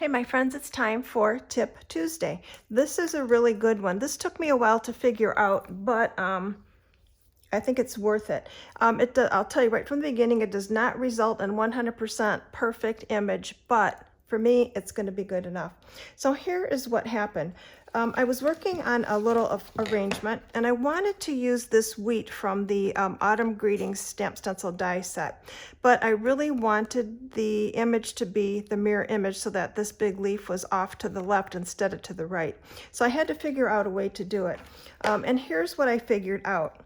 Hey my friends, it's time for Tip Tuesday. This is a really good one. This took me a while to figure out, but I think it's worth it. I'll tell you right from the beginning, it does not result in 100% perfect image, but for me, it's going to be good enough. So here is what happened. I was working on a little arrangement, and I wanted to use this wheat from the Autumn Greetings stamp stencil die set, but I really wanted the image to be the mirror image so that this big leaf was off to the left instead of to the right. So I had to figure out a way to do it. And here's what I figured out.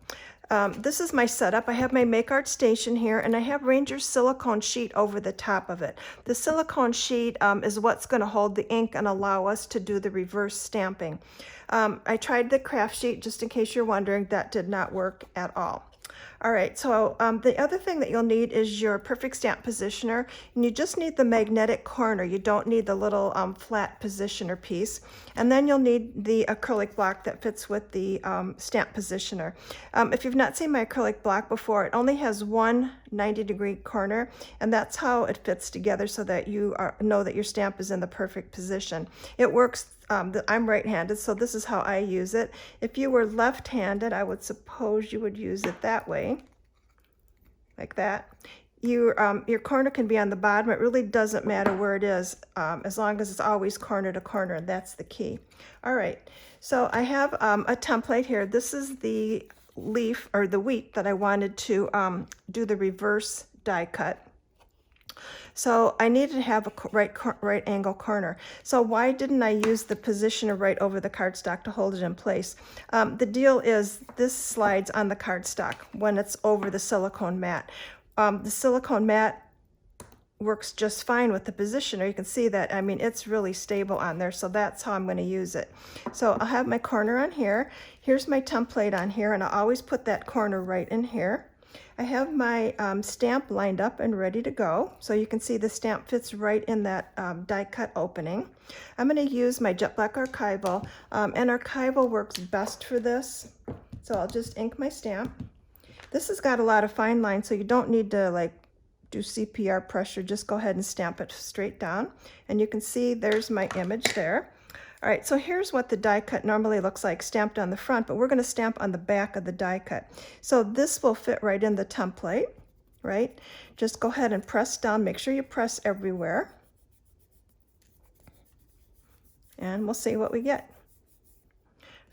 This is my setup. I have my Make Art station here, and I have Ranger's silicone sheet over the top of it. The silicone sheet is what's going to hold the ink and allow us to do the reverse stamping. I tried the craft sheet, just in case you're wondering. That did not work at all. All right, so the other thing that you'll need is your Perfect Stamp Positioner, and you just need the magnetic corner. You don't need the little flat positioner piece. And then you'll need the acrylic block that fits with the stamp positioner. If you've not seen my acrylic block before, it only has one 90-degree corner, and that's how it fits together so that you know that your stamp is in the perfect position. It works. I'm right-handed, so this is how I use it. If you were left-handed, I would suppose you would use it that way, like that. Your corner can be on the bottom. It really doesn't matter where it is, as long as it's always corner to corner, and that's the key. All right, so I have a template here. This is the leaf, or the wheat, that I wanted to do the reverse die cut. So I needed to have a right angle corner. So why didn't I use the positioner right over the cardstock to hold it in place? The deal is this slides on the cardstock when it's over the silicone mat. The silicone mat works just fine with the positioner. You can see that, I mean, it's really stable on there, so that's how I'm going to use it. So I'll have my corner on here. Here's my template on here, and I'll always put that corner right in here. I have my stamp lined up and ready to go, so you can see the stamp fits right in that die cut opening. I'm going to use my jet black archival, and archival works best for this, so I'll just ink my stamp. This has got a lot of fine lines, so you don't need to like do CPR pressure. Just go ahead and stamp it straight down, and you can see there's my image there. All right, so here's what the die cut normally looks like stamped on the front, but we're going to stamp on the back of the die cut. So this will fit right in the template, right? Just go ahead and press down. Make sure you press everywhere. And we'll see what we get.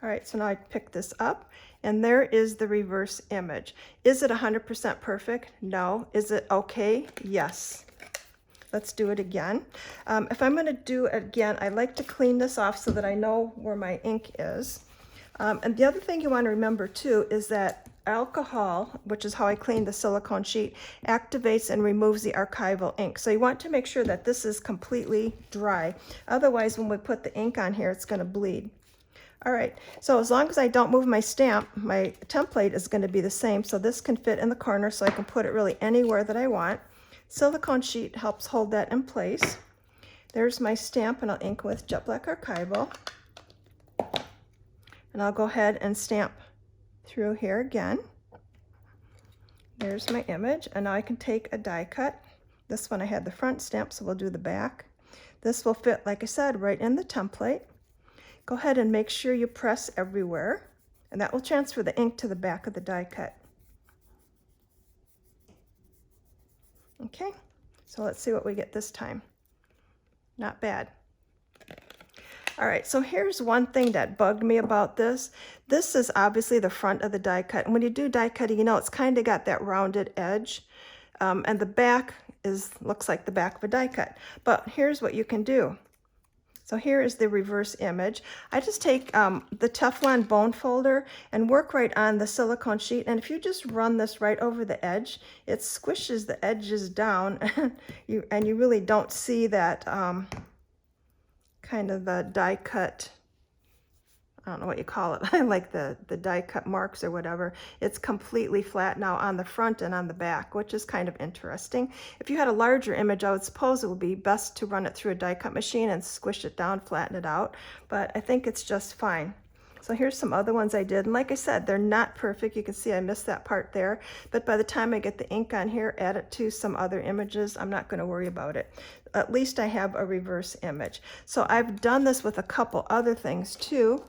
All right, so now I pick this up, and there is the reverse image. Is it 100% perfect? No. Is it okay? Yes. Let's do it again. If I'm going to do it again, I like to clean this off so that I know where my ink is. And the other thing you want to remember too is that alcohol, which is how I clean the silicone sheet, activates and removes the archival ink. So you want to make sure that this is completely dry. Otherwise, when we put the ink on here, it's going to bleed. All right, so as long as I don't move my stamp, my template is going to be the same. So this can fit in the corner, so I can put it really anywhere that I want. Silicone sheet helps hold that in place. There's my stamp, and I'll ink with jet black archival. And I'll go ahead and stamp through here again. There's my image, and now I can take a die cut. This one I had the front stamp, so we'll do the back. This will fit, like I said, right in the template. Go ahead and make sure you press everywhere, and that will transfer the ink to the back of the die cut. Okay, so let's see what we get this time. Not bad. All right, so here's one thing that bugged me about this. This is obviously the front of the die cut, and when you do die cutting, you know, it's kind of got that rounded edge, and the back looks like the back of a die cut. But here's what you can do. So here is the reverse image. I just take the Teflon bone folder and work right on the silicone sheet. And if you just run this right over the edge, it squishes the edges down, and you really don't see that kind of the die cut, I don't know what you call it, like the die cut marks or whatever. It's completely flat now on the front and on the back, which is kind of interesting. If you had a larger image, I would suppose it would be best to run it through a die cut machine and squish it down, flatten it out, but I think it's just fine. So here's some other ones I did. And like I said, they're not perfect. You can see I missed that part there. But by the time I get the ink on here, add it to some other images, I'm not going to worry about it. At least I have a reverse image. So I've done this with a couple other things too.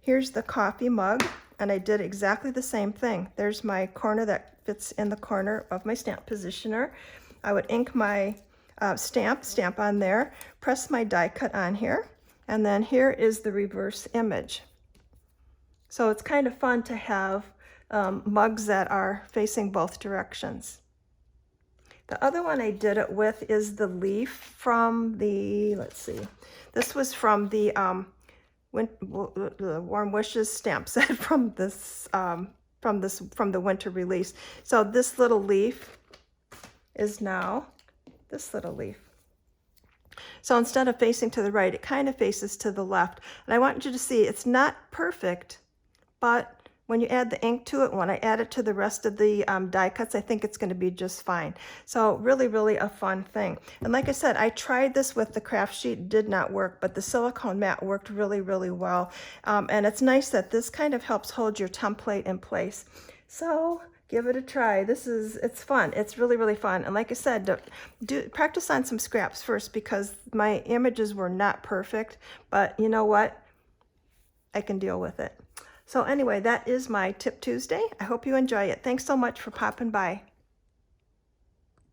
Here's the coffee mug, and I did exactly the same thing. There's my corner that fits in the corner of my stamp positioner. I would ink my stamp on there, press my die cut on here, and then here is the reverse image. So it's kind of fun to have mugs that are facing both directions. The other one I did it with is the leaf from the, let's see, this was from the Warm Wishes stamp set from the winter release. So this little leaf is now this little leaf. So instead of facing to the right, it kind of faces to the left. And I want you to see it's not perfect, but when you add the ink to it, when I add it to the rest of the die cuts, I think it's going to be just fine. So really, really a fun thing. And like I said, I tried this with the craft sheet, did not work, but the silicone mat worked really, really well. And it's nice that this kind of helps hold your template in place. So give it a try. It's fun. It's really, really fun. And like I said, practice on some scraps first, because my images were not perfect, but you know what? I can deal with it. So anyway, that is my Tip Tuesday. I hope you enjoy it. Thanks so much for popping by.